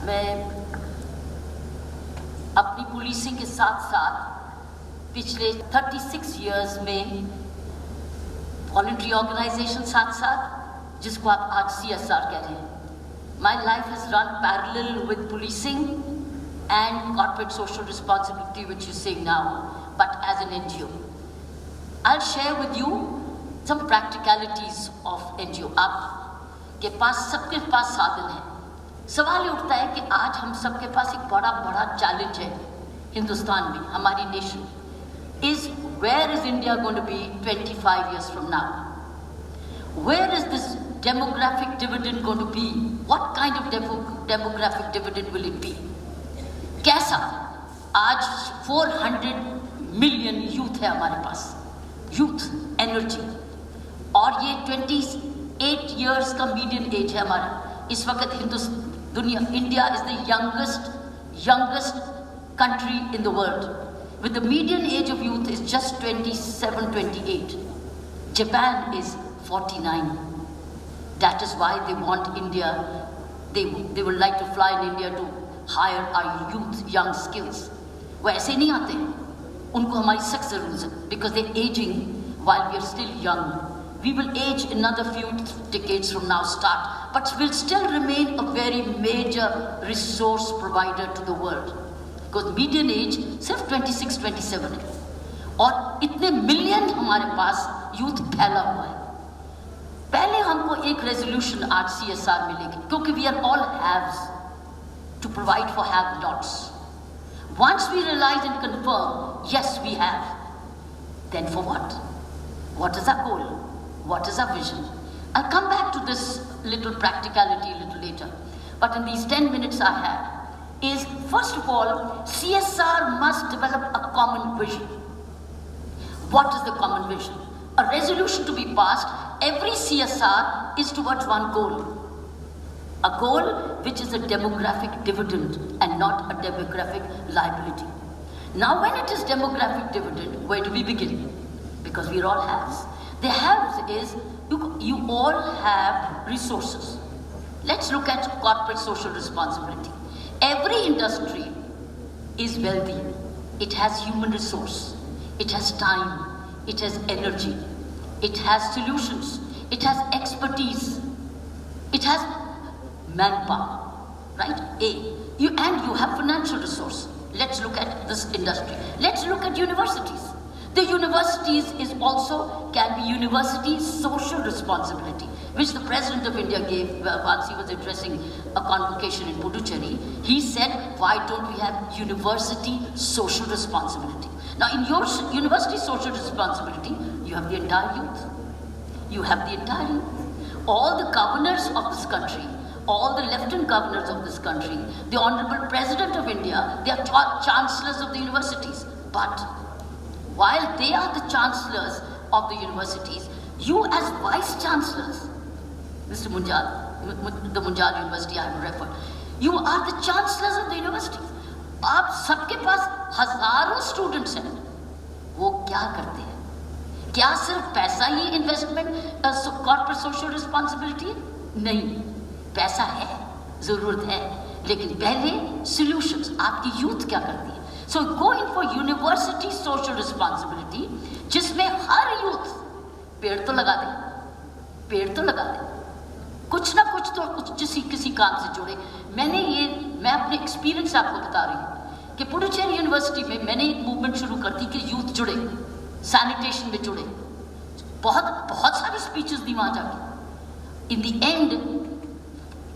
मैं अपनी पुलिसिंग के साथ साथ पिछले 36 इयर्स में वॉलंटरी ऑर्गेनाइजेशन साथ साथ जिसको आप आज CSR कह रहे हैं, my life has run parallel with policing and corporate social responsibility, which you're saying now, but as an NGO. I'll share with you some practicalities of NGO. आपके पास सबके पास साधन है. सवाल ये उठता है कि आज हम सबके पास एक बड़ा चैलेंज है हिंदुस्तान में, हमारी nation is where is India going to be 25 years from now? Where is this demographic dividend going to be? What kind of demographic dividend will it be? कैसा? आज 400 मिलियन यूथ है हमारे पास, यूथ एनर्जी, और ये 28 years का median as है हमारा. इस वक्त India is the youngest country in the world, with the median age of youth is just 27, 28. Japan is 49. That is why they want India, they would like to fly in India to hire our youth, young skills. वो ऐसे नहीं आते, उनको हमारी सख्त ज़रूरत है, because they're aging while we are still young. We will age another few decades from now, but we'll still remain a very major resource provider to the world. Because median age सिर्फ 26, 27 है, और इतने million हमारे पास youth फैला हुआ है. पहले हमको एक रेजोल्यूशन आज CSR मिलेगी, क्योंकि we are all haves to provide for have-nots. Once we realize and confirm, yes, we have, then for what? What is our goal? What is our vision? I'll come back to this little practicality a little later. But in these 10 minutes I have, is first of all, CSR must develop a common vision. What is the common vision? A resolution to be passed, every CSR is towards one goal. A goal which is a demographic dividend and not a demographic liability. Now when it is demographic dividend, where do we begin? Because we all have. The haves is, you all have resources. Let's look at corporate social responsibility. Every industry is wealthy. It has human resource. It has time. It has energy. It has solutions. It has expertise. It has manpower, right? And you have financial resource. Let's look at this industry. Let's look at universities. The universities is also can be university social responsibility, which the President of India gave once he was addressing a convocation in Puducherry. He said, why don't we have university social responsibility? Now in your university social responsibility, you have the entire youth. You have the entire youth. All the governors of this country, all the lieutenant governors of this country, the Honorable President of India, they are chancellors of the universities. But while they are the chancellors of the universities, you as vice chancellors, Mr. Munjal, the Munjal University I have referred, you are the chancellors of the universities. आप सबके पास हजारों students हैं, वो क्या करते हैं? क्या सिर्फ पैसा ही इन्वेस्टमेंट कॉर्पोरेट सोशल रिस्पॉन्सिबिलिटी है? नहीं, पैसा है, जरूरत है, लेकिन पहले सॉल्यूशंस, आपकी यूथ क्या करती है? So go in for university social responsibility, जिसमें हर यूथ पेड़ तो लगा दे, कुछ ना कुछ तो किसी काम से जुड़े. मैं अपने एक्सपीरियंस से आपको बता रही हूँ कि पुडुचेरी यूनिवर्सिटी में मैंने एक मूवमेंट शुरू कर दी कि यूथ जुड़े, सैनिटेशन में जुड़े, बहुत सारी स्पीचेस दी वहाँ जाके. In the end,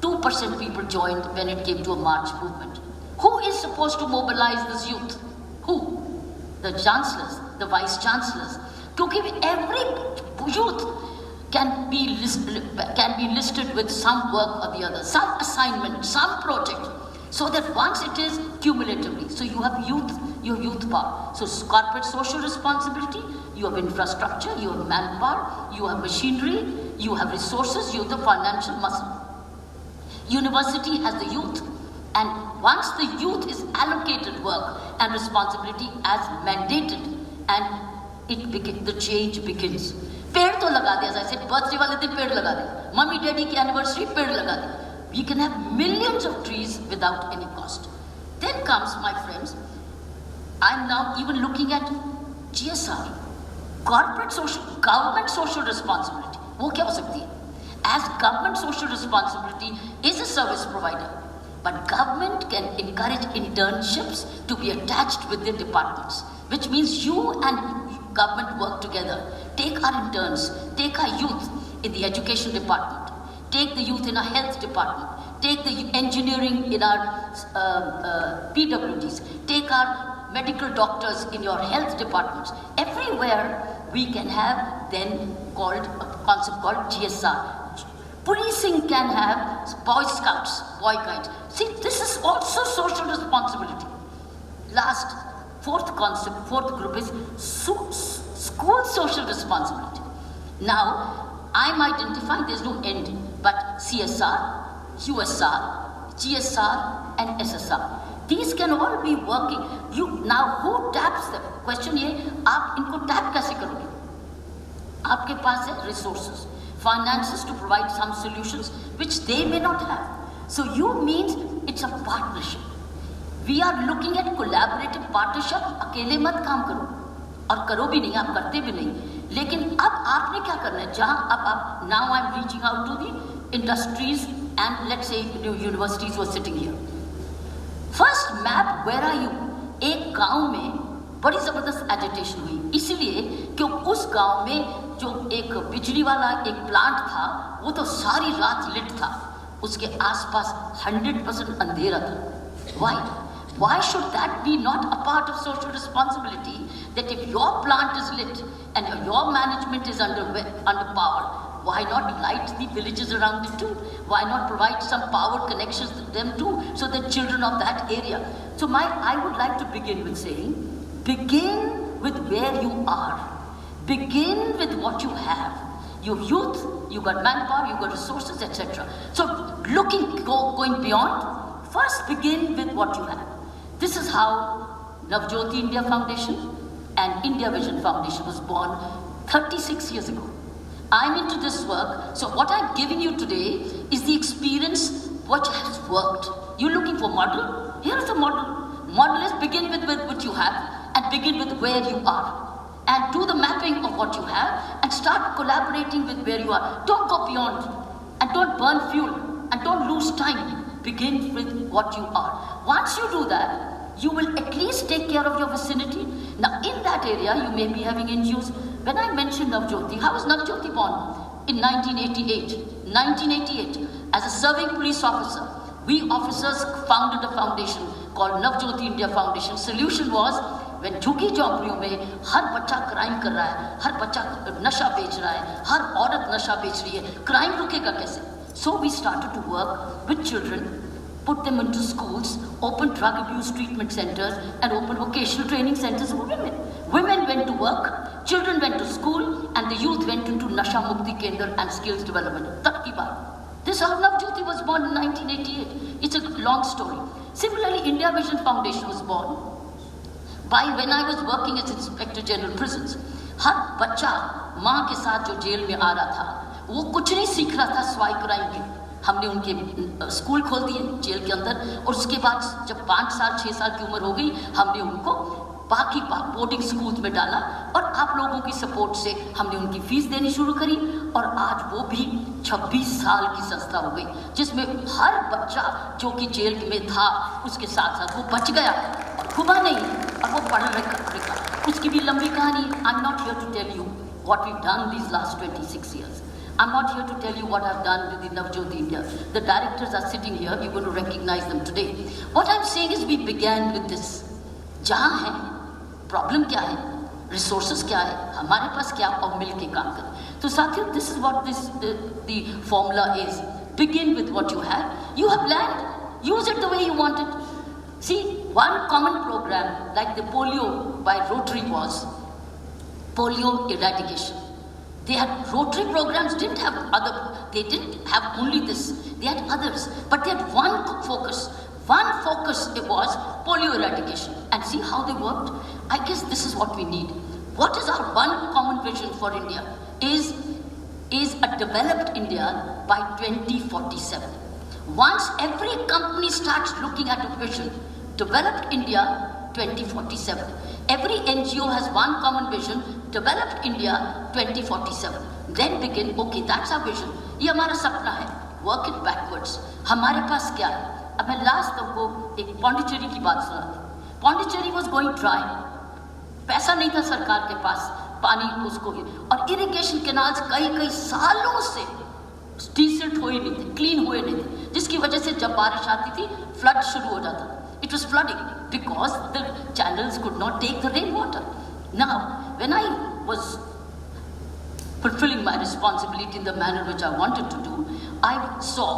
2% people joined when it came to a march movement. Who is supposed to mobilize this youth? Who? The chancellors, the vice chancellors. Because every youth can be listed with some work or the other, some assignment, some project, so that once it is cumulatively. So you have youth power. So corporate social responsibility, you have infrastructure, you have manpower, you have machinery, you have resources, you have the financial muscle. University has the youth. And once the youth is allocated work and responsibility as mandated, and the change begins. पेड़ तो लगा दे, as I said, birthday वाले दिन पेड़ लगा दे, mummy daddy की anniversary पेड़ लगा दे. We can have millions of trees without any cost. Then comes, my friends, I'm now even looking at GSR, government social responsibility. वो क्या हो सकती है? As government social responsibility is a service provider, but government can encourage internships to be attached with their departments, which means you and government work together. Take our interns, take our youth in the education department, take the youth in our health department, take the engineering in our PWDs, take our medical doctors in your health departments. Everywhere we can have then a concept called GSR. Policing can have Boy Scouts, Boy Guides. See, this is also social responsibility. Last, fourth group is school social responsibility. Now, I'm identifying there's no end, but CSR, USR, GSR, and SSR. These can all be working. Now, who taps them? Question ये, आप इनको tap कैसे करोगे? आपके पास है resources, finances to provide some solutions which they may not have. So you means it's a partnership. We are looking at collaborative partnership. अकेले मत काम करो, और करो भी नहीं, आप करते भी नहीं. लेकिन अब आपने क्या करना है? जहाँ अब आप now I'm reaching out to the industries and let's say universities who are sitting here. First map, where are you? एक गांव में बड़ी जबरदस्त एजिटेशन हुई, इसलिए कि उस गांव में जो एक बिजली वाला एक प्लांट था, वो तो सारी रात लिट था, उसके आसपास 100% अंधेरा था. Why? Why should that be not a part of social responsibility? That if your plant is lit and your management is under power, why not light the villages around it too? Why not provide some power connections to them too, so that children of that area? So I would like to begin with saying, begin with where you are. Begin with what you have. You have youth, you got manpower, you got resources, etc. So going beyond, first begin with what you have. This is how Navjyoti India Foundation and India Vision Foundation was born 36 years ago. I'm into this work, so what I'm giving you today is the experience which has worked. You're looking for model? Here is the model. Model is begin with what you have and begin with where you are. And do the mapping of what you have and start collaborating with where you are. Don't go beyond and don't burn fuel and don't lose time. Begin with what you are. Once you do that, you will at least take care of your vicinity. Now in that area, you may be having NGOs. When I mentioned Navjyoti, how was Navjyoti born? In 1988. 1988, as a serving police officer, we officers founded a foundation called Navjyoti India Foundation. Solution was, when झुग्गी झोंपड़ियों में हर बच्चा crime कर रहा है, हर बच्चा नशा बेच रहा है, हर औरत नशा बेच रही है, क्राइम रुकेगा कैसे? So we started to work with children, put them into schools, open drug abuse treatment centers, and open vocational training centers for women. Women went to work, children went to school, and the youth went into Nasha Mukti Kendra and skills development. Tak ki baat. This how Navjyoti was born in 1988. It's a long story. Similarly, India Vision Foundation was born when I was working as Inspector General Prisons. हर बच्चा माँ के साथ जो jail में आ रहा था, वो कुछ नहीं सीख रहा था स्वाई क्राइम के. हमने उनके स्कूल खोल दिए जेल के अंदर, और उसके बाद जब 5 साल 6 साल की उम्र हो गई, हमने उनको बाकी बोर्डिंग स्कूल्स में डाला, और आप लोगों की सपोर्ट से हमने उनकी फीस देनी शुरू करी, और आज वो भी 26 साल की संस्था हो गई, जिसमें हर बच्चा जो कि जेल में था उसके साथ साथ वो बच गया, खुदा नहीं, और वो पढ़ लिखा. उसकी भी लंबी कहानी. I'm not here to tell you what we've done these last 26 years. I'm not here to tell you what I've done with the Navjyoti India. The directors are sitting here, you're going to recognize them today. What I'm saying is we began with this. जहाँ है, problem क्या है, resources क्या है, हमारे पास क्या, और मिल के काम करें. तो साथियों, this is what the formula is. Begin with what you have. You have land, use it the way you want it. See, one common program like the polio by Rotary was polio eradication. They had Rotary programs, they didn't have only this, they had others, but they had one focus. One focus it was polio eradication. And see how they worked? I guess this is what we need. What is our one common vision for India? Is a developed India by 2047. Once every company starts looking at a vision, developed India 2047. Every NGO has one common vision, developed India 2047. Then begin, okay, that's our vision. ये हमारा सपना है. Work it backwards. हमारे पास क्या है? अब मैं last तुमको एक पौंडीचेरी की बात सुनाती. Pondicherry was going dry. पैसा नहीं था सरकार के पास, पानी उसको, और इरिगेशन कैनाल्स कई सालों से डिसेंट हुए नहीं थे, क्लीन हुए नहीं थे, जिसकी वजह से जब बारिश आती थी फ्लड शुरू हो जाता. It was flooding because the channels could not take the rainwater. Now, when I was fulfilling my responsibility in the manner which I wanted to do, I saw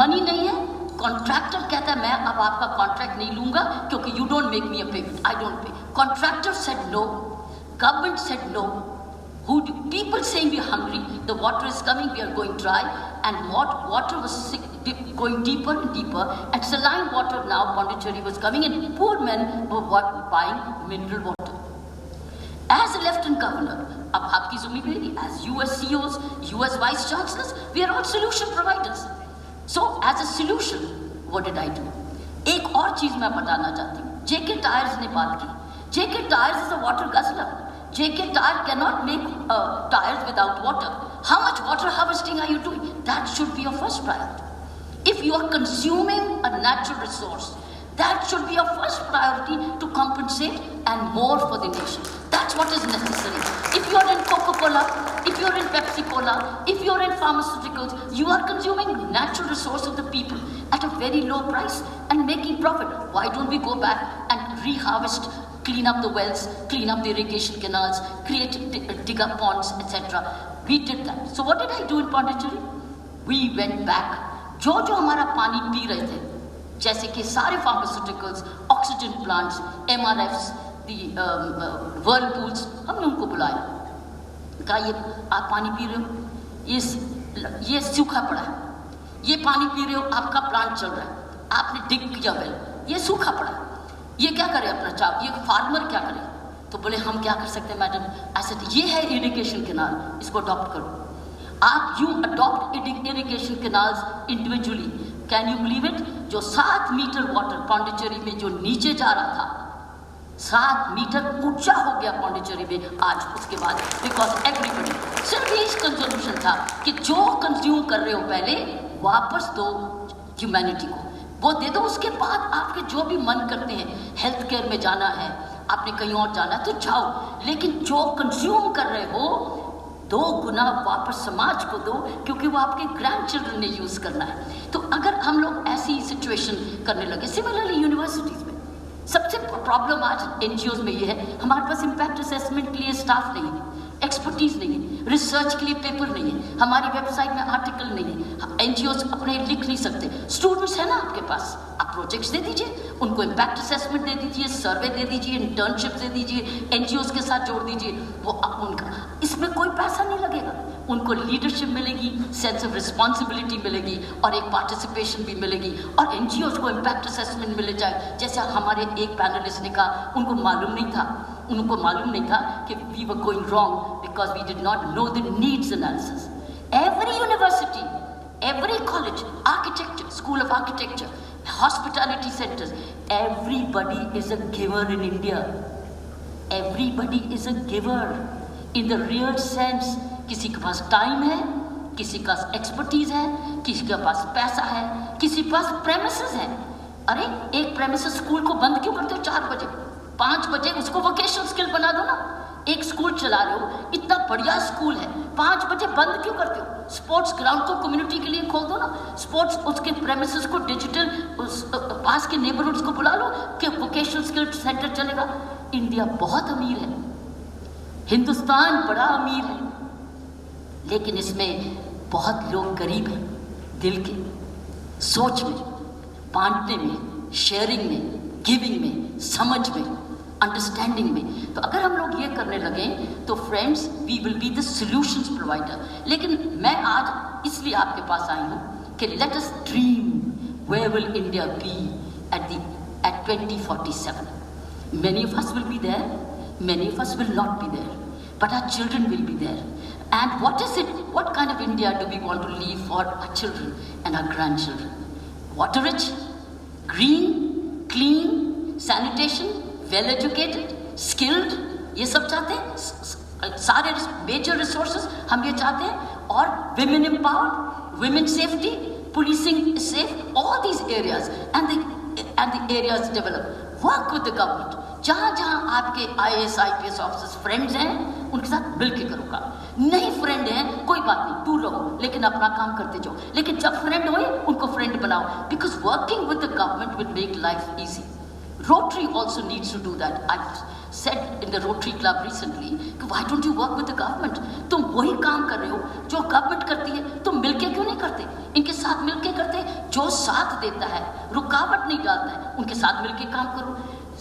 money नहीं है. कॉन्ट्रैक्टर कहता है मैं अब आपका कॉन्ट्रैक्ट नहीं लूंगा क्योंकि you don't make me a payment, I don't pay. Contractor said no, government said no. Who do, people saying we are hungry, the water is coming, we are going dry, and water was going deeper and deeper, and saline water now, Puducherry was coming, and poor men were buying mineral water. As a Lieutenant Governor, अब आपकी ज़िम्मेदारी, as US CEOs, US Vice Chancellors, we are all solution providers. So, as a solution, what did I do? एक और चीज़ मैं बताना चाहती हूँ. JK Tyres ने बात की. JK Tyres is a water guzzler. JK Tire cannot make tires without water. How much water harvesting are you doing? That should be your first priority. If you are consuming a natural resource, that should be your first priority to compensate and more for the nation. That's what is necessary. If you are in Coca-Cola, if you are in Pepsi-Cola, if you are in pharmaceuticals, you are consuming natural resource of the people at a very low price and making profit. Why don't we go back and reharvest, clean up the wells, clean up the irrigation canals, dig up ponds, etc. We did that. So what did I do in Puducherry? We went back. जो हमारा पानी P रहे थे, जैसे कि सारे pharmaceuticals, oxygen plants, MRFs, the whirlpools, हमने उनको बुलाया. कहा ये आप पानी पी रहे हो, ये सूखा पड़ा है. ये पानी पी रहे हो, आपका प्लांट चल रहा है, आपने डिग किया वेल, ये सूखा पड़ा है. ये क्या करे अपना चाव, ये फार्मर क्या करे? तो बोले हम क्या कर सकते हैं मैडम, ऐसे ये है इरिगेशन कैनाल, इसको अडॉप्ट करो. आप you adopt irrigation canals individually. Can you believe it? जो 7 मीटर वाटर पौंडीचेरी में जो नीचे जा रहा था, 7 मीटर ऊंचा हो गया पौंडीचेरी में आज उसके बाद, बिकॉज एवरीबडी सिर्फ यही कंजम्पशन था कि जो कंज्यूम कर रहे हो पहले वापस दो ह्यूमैनिटी को, वो दे दो. उसके बाद आपके जो भी मन करते हैं, हेल्थ केयर में जाना है, आपने कहीं और जाना है तो जाओ, लेकिन जो कंज्यूम कर रहे हो 2 गुना वापस समाज को दो, क्योंकि वो आपके ग्रैंड चिल्ड्रन ने यूज करना है. तो अगर हम लोग ऐसी सिचुएशन करने लगे, सिमिलरली यूनिवर्सिटीज में सबसे प्रॉब्लम आज एनजीओज में ये है, हमारे पास इम्पैक्ट असेसमेंट के लिए स्टाफ नहीं है, एक्सपर्टीज नहीं है, रिसर्च के लिए पेपर नहीं है, हमारी वेबसाइट में आर्टिकल नहीं है, एनजीओज अपने लिख नहीं सकते. स्टूडेंट्स है ना आपके पास, आप प्रोजेक्ट्स दे दीजिए, उनको इम्पैक्ट असेसमेंट दे दीजिए, सर्वे दे दीजिए, इंटर्नशिप दे दीजिए, एनजीओज के साथ जोड़ दीजिए. वो उनका, इसमें कोई पैसा नहीं लगेगा, उनको लीडरशिप मिलेगी, सेंस ऑफ रिस्पॉन्सिबिलिटी मिलेगी और एक पार्टिसिपेशन भी मिलेगी, और एनजीओज को इम्पैक्ट असेसमेंट मिल जाए. जैसे हमारे एक पैनलिस्ट ने कहा, उनको मालूम नहीं था कि we were going wrong because we did not know the needs analysis. Every university, every college, architecture, school of architecture, hospitality centers, everybody is a giver in India. Everybody is a giver in the real sense. किसी के पास time है, किसी के पास expertise है, किसी के पास पैसा है, किसी के पास प्रेमिसेस है. अरे एक प्रेमिसेस स्कूल को बंद क्यों करते हो 4 बजे 5 बजे? उसको वोकेशनल स्किल बना दो ना. एक स्कूल चला रहे हो, इतना बढ़िया स्कूल है, 5 बजे बंद क्यों करते हो? स्पोर्ट्स ग्राउंड को कम्युनिटी के लिए खोल दो ना. स्पोर्ट्स उसके प्रेमिसेस को डिजिटल पास के नेबरहुड्स को बुला लो कि वोकेशनल स्किल सेंटर चलेगा. इंडिया बहुत अमीर है, हिंदुस्तान बड़ा अमीर है, लेकिन इसमें बहुत लोग गरीब हैं, दिल के, सोच में, बांटने में, शेयरिंग में, गिविंग में, समझ में, अंडरस्टैंडिंग में. तो अगर हम लोग ये करने लगे तो friends, we will be the solutions provider. लेकिन मैं आज इसलिए आपके पास आई हूँ कि let us dream where will India be at 2047. Many of us will be there, many of us will not be there, but our children will be there. And what kind of India do we want to leave for our children and our grandchildren? water rich, green, clean, sanitation, well educated, skilled, ये सब चाहते हैं, सारे major resources हम ये चाहते हैं, और women empowered, women safety, policing is safe, all these areas and the areas develop. Work with the government. जहाँ जहाँ आपके IAS IPS ऑफिसर्स फ्रेंड्स हैं उनके साथ मिल के करो काम. नहीं फ्रेंड हैं कोई बात नहीं, दूर रहो, लेकिन अपना काम करते जाओ. लेकिन जब फ्रेंड होए उनको फ्रेंड बनाओ, because working with the government will make life easy. Rotary also needs to do that. I've said in the Rotary Club recently, why don't you work with the government? तुम वही काम कर रहे हो जो गवर्नमेंट करती है, तुम मिलके क्यों नहीं करते? इनके साथ मिलके करते, जो साथ देता है, रुकावट नहीं डालता है, उनके साथ मिलके काम करो.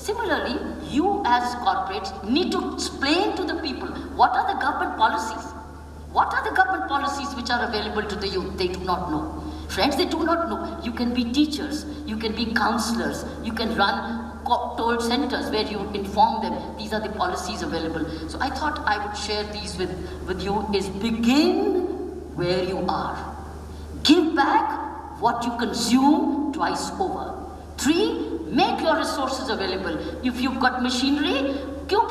Similarly, you as corporates need to explain to the people what are the government policies. What are the government policies which are available to the youth? They do not know. Friends, they do not know. You can be teachers, you can be counselors, you can run toll centers where you inform them these are the policies available. So I thought I would share these with you. Is begin where you are. Give back what you consume twice over. 3, make your resources available. If you've got machinery, क्यों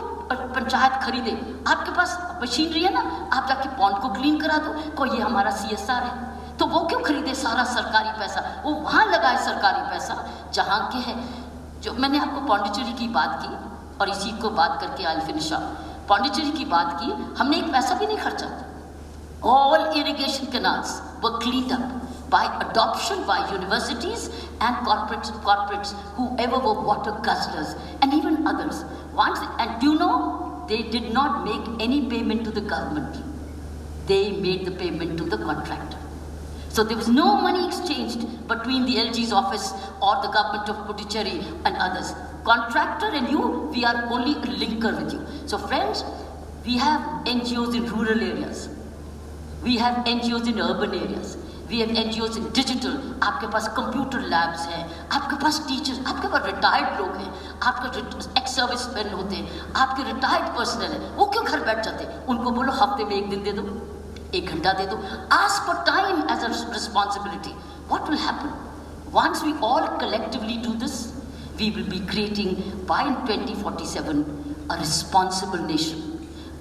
पंचायत खरीदे? आपके पास machinery है ना, आप जाके pond को clean करा दो, को ये हमारा CSR है. तो वो क्यों खरीदे सारा सरकारी पैसा? वो वहां लगाए सरकारी पैसा जहां के है. जो मैंने आपको पौंडीचेरी की बात की और इसी को बात करके आई फिनिश अप. पौंडीचेरी की बात की, हमने एक पैसा भी नहीं खर्चा. All irrigation canals were cleaned up by adoption by universities and corporates, whoever were water guzzlers and even others. And do you know, they did not make any payment to the government. They made the payment to the contractor. So there was no money exchanged between the LG's office or the government of Puducherry and others. Contractor and you, we are only a linker with you. So friends, we have NGOs in rural areas. We have NGOs in urban areas. We have NGOs in digital. आपके पास computer labs हैं, आपके पास teachers, आपके पास retired लोग हैं, आपके ex-service men होते हैं, आपके retired personnel हैं. वो क्यों घर बैठ जाते? उनको बोलो हफ्ते में 1 दिन दे दो, 1 घंटा दे दो. Ask for time as a responsibility. What will happen? Once we all collectively do this, we will be creating by 2047 a responsible nation.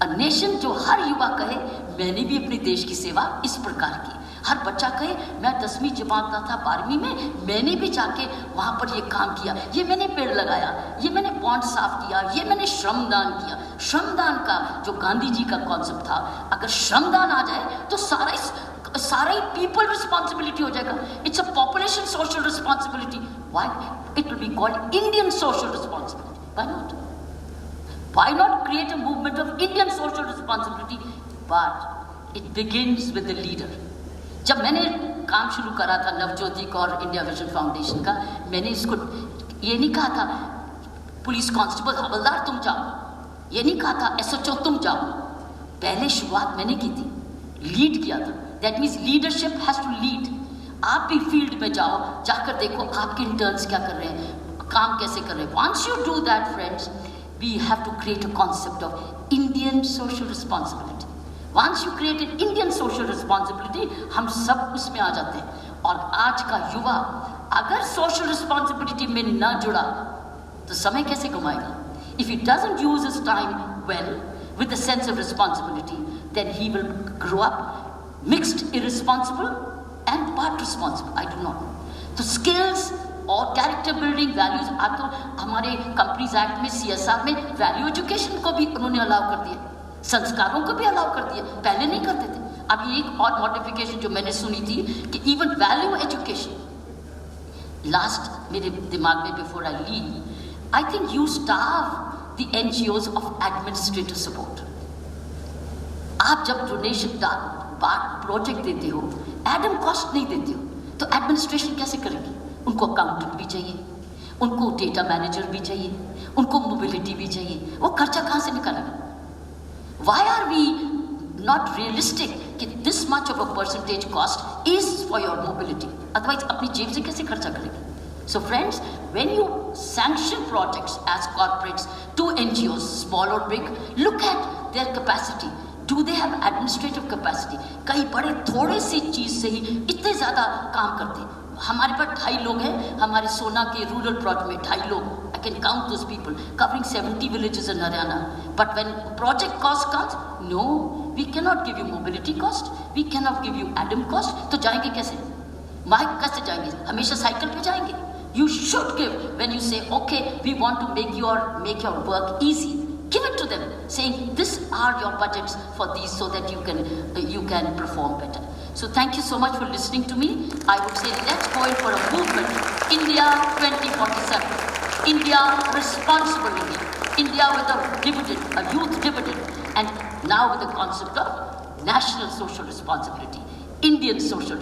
A nation जो हर युवा कहे मैंने भी अपने देश की सेवा इस प्रकार की. हर बच्चा कहे मैं 10वीं जमात का था 12वीं में, मैंने भी जाके वहाँ पर ये काम किया, ये मैंने पेड़ लगाया, ये मैंने पॉन्ड साफ किया, ये मैंने श्रमदान किया. श्रमदान का जो गांधी जी का कॉन्सेप्ट था, अगर श्रमदान आ जाए तो सारा ही पीपल रिस्पॉन्सिबिलिटी हो जाएगा. It's a population social responsibility. Why it will be called Indian social responsibility? Why not? Why not create a movement of Indian social responsibility? But it begins with the leader. जब मैंने काम शुरू करा था नवज्योति और India vision foundation का, मैंने इसको ये नहीं कहा था पुलिस कांस्टेबल हवलदार तुम जाओ, ये नहीं कहा था SHO तुम जाओ. पहले शुरुआत मैंने की थी, लीड किया था. That means leadership has to lead. आप भी फील्ड में जाओ, जाकर देखो आपके इंटर्न्स क्या कर रहे हैं, काम कैसे कर रहे हैं. Once you do that friends, we have to create a concept of Indian social responsibility. Once you create an Indian social responsibility, हम सब उसमें आ जाते हैं. और आज का युवा अगर social responsibility में न जुड़ा तो समय कैसे कमाएगा? If he doesn't use his time well with a sense of responsibility, then he will grow up mixed, irresponsible and part responsible. I do not know. तो skills और कैरेक्टर बिल्डिंग वैल्यूज, आज तो हमारे कंपनीज एक्ट में CSR में value education को भी उन्होंने अलाउ कर दिया, संस्कारों को भी अलाउ कर दिया. पहले नहीं करते थे. अब ये एक और मॉडिफिकेशन जो मैंने सुनी थी कि इवन वैल्यू एजुकेशन. लास्ट मेरे दिमाग में before I leave, I think you starve the NGOs of administrative support. आप जब डोनेशन प्रोजेक्ट देते हो, एडम कॉस्ट नहीं देते हो, तो एडमिनिस्ट्रेशन कैसे करेगी? उनको अकाउंटेंट भी चाहिए, उनको डेटा मैनेजर भी चाहिए, उनको मोबिलिटी भी चाहिए. वो खर्चा कहाँ से निकालेगा? Why are we not realistic कि this much of a percentage cost is for your mobility? Otherwise अपनी जेब से कैसे खर्चा करेगी? So friends, when you sanction projects as corporates to NGOs, small और big, look at their capacity. Do they have administrative capacity? कई बड़े थोड़े सी चीज से ही इतने ज्यादा काम करते हैं. हमारे पास 2.5 लोग हैं, हमारे सोना के रूरल प्रोजेक्ट में 2.5 लोग. I can count those people, covering 70 villages in Haryana. But when project cost comes, no, we cannot give you mobility cost, we cannot give you ADM cost. तो जाएंगे कैसे? माइक कैसे जाएंगे? हमेशा साइकिल पे जाएंगे. You should give when you say, okay, we want to make your work easy. Give it to them, saying these are your budgets for these, so that you can perform better. So thank you so much for listening to me. I would say let's go in for a movement. India 2047. India responsible India. India with a dividend, a youth dividend, and now with the concept of national social responsibility, Indian social